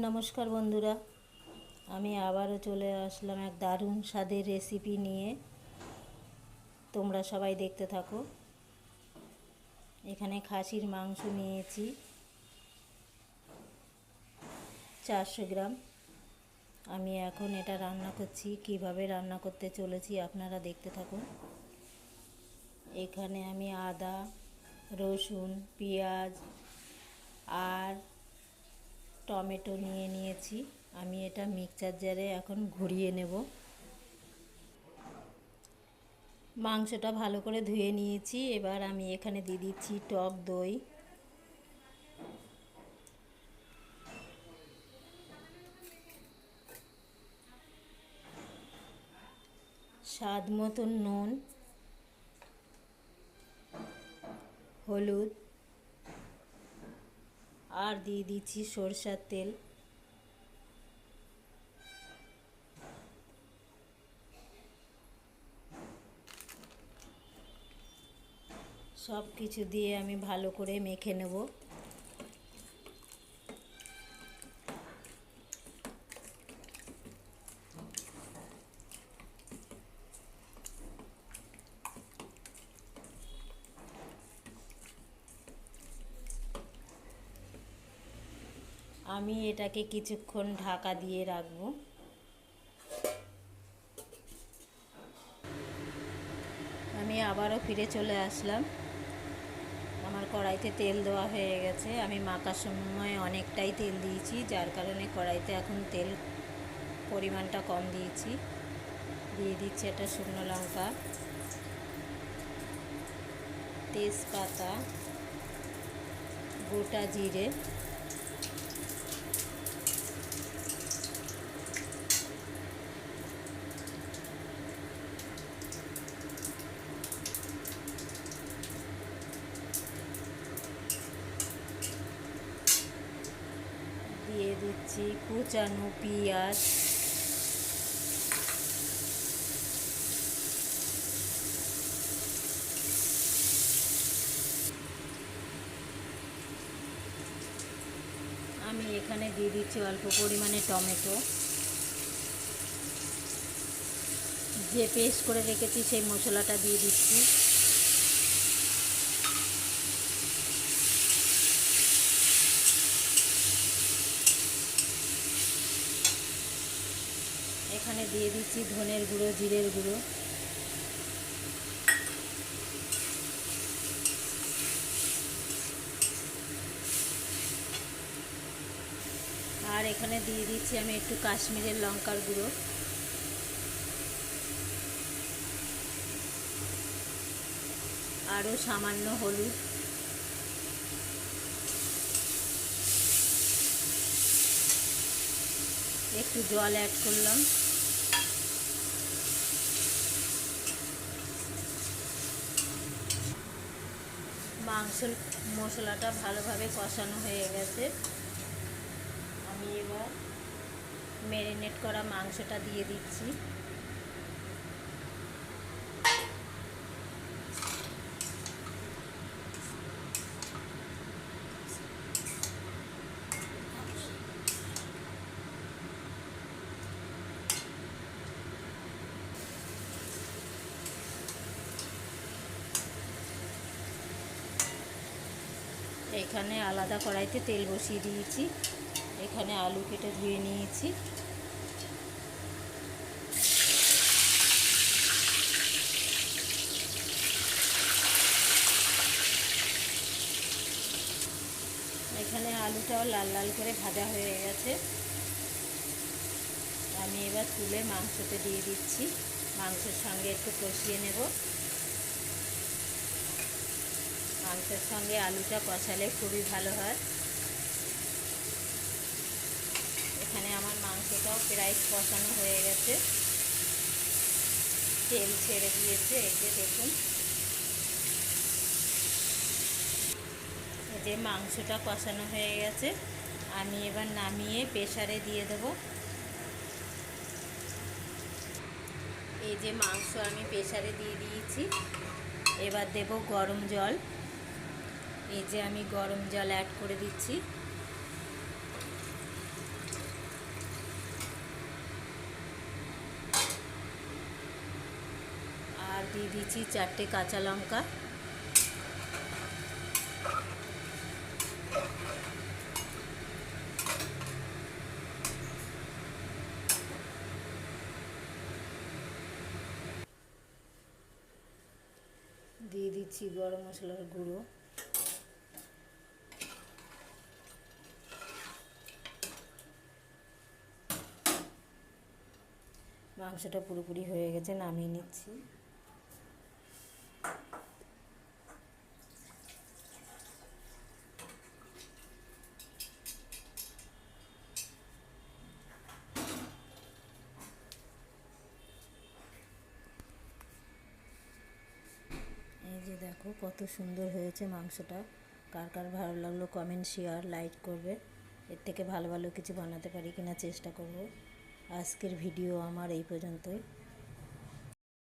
নমস্কার বন্ধুরা, আমি আবারও চলে আসলাম এক দারুণ স্বাদের রেসিপি নিয়ে। তোমরা সবাই দেখতে থাকো। এখানে খাসির মাংস নিয়েছি 400 গ্রাম। আমি এখন এটা রান্না করছি, কিভাবে রান্না করতে চলেছি আপনারা দেখতে থাকুন। এখানে আমি আদা, রসুন, পেঁয়াজ আর টমেটো নিয়েছি। আমি এটা মিক্সচার জারে এখন ঘুরিয়ে নেব। মাংসটা ভালো করে ধুয়ে নিয়েছি। এবার আমি এখানে দিয়ে দিচ্ছি টক দই, স্বাদ মতন নুন, হলুদ আর দিয়ে দিচ্ছি সরষের তেল। সব কিছু দিয়ে আমি ভালো করে মেখে নেব। আমি এটাকে কিছুক্ষণ ঢাকা দিয়ে রাখবো। আমি আবারও ফিরে চলে আসলাম। আমার কড়াইতে তেল দেওয়া হয়ে গেছে। আমি মাখার সময় অনেকটাই তেল দিয়েছি, যার কারণে কড়াইতে এখন তেল পরিমাণটা কম দিয়েছি। দিয়ে দিচ্ছি একটা শুকনো লঙ্কা, তেজপাতা, গোটা জিরে, দিয়ে দিচ্ছি কুচানো পেঁয়াজ, আমি এখানে দিয়ে দিচ্ছি অল্প পরিমাণে টমেটো। যে পেস্ট করে রেখেছি সেই মশলাটা দিয়ে দিচ্ছি। এখানে দিয়ে দিচ্ছি ধনের গুঁড়ো, জিরের গুঁড়ো, আর এখানে দিয়ে দিচ্ছি আমি একটু কাশ্মীরের লঙ্কার গুঁড়ো। আরও সামান্য হলুদ। একটু জল অ্যাড করলাম। মাংস মশলাটা ভালোভাবে কষানো হয়ে গেছে। আমি এবার ম্যারিনেট করা মাংসটা দিয়ে দিচ্ছি। এখানে আলাদা কড়াইতে তেল বসিয়ে দিয়েছি। এখানে আলু কেটে ধুয়ে নিয়েছি। এখানে আলুটাও লাল লাল করে ভাজা হয়ে গেছে। আমি এবার তুলে মাংসতে দিয়ে দিচ্ছি। মাংসের সঙ্গে একটু কষিয়ে নেব। মাংসের সঙ্গে আলুটা কষালে খুবই ভালো হয়। এখানে আমার মাংসটাও প্রায় কষানো হয়ে গেছে, তেল ছেড়ে দিয়েছে। এই যে দেখুন, এই যে মাংসটা কষানো হয়ে গেছে। আমি এবার নামিয়ে প্রেসারে দিয়ে দেব। এই যে মাংস আমি প্রেসারে দিয়ে দিয়েছি। এবার দেব গরম জল। এই যে আমি গরম জল অ্যাড করে দিচ্ছি। দিয়ে দিচ্ছি 4টে কাঁচা লঙ্কা, দিয়ে দিচ্ছি গরম মশলার গুঁড়ো, মাংসটা পুরোপুরি হয়ে গেছে, নামিয়ে নিচ্ছি। এই যে দেখো কত সুন্দর হয়েছে মাংসটা। কার কার ভালো লাগলো কমেন্ট, শেয়ার, লাইক করবে। এর থেকে ভালো ভালো কিছু বানাতে পারি কিনা চেষ্টা করব। আজকের ভিডিও আমার এই পর্যন্তই।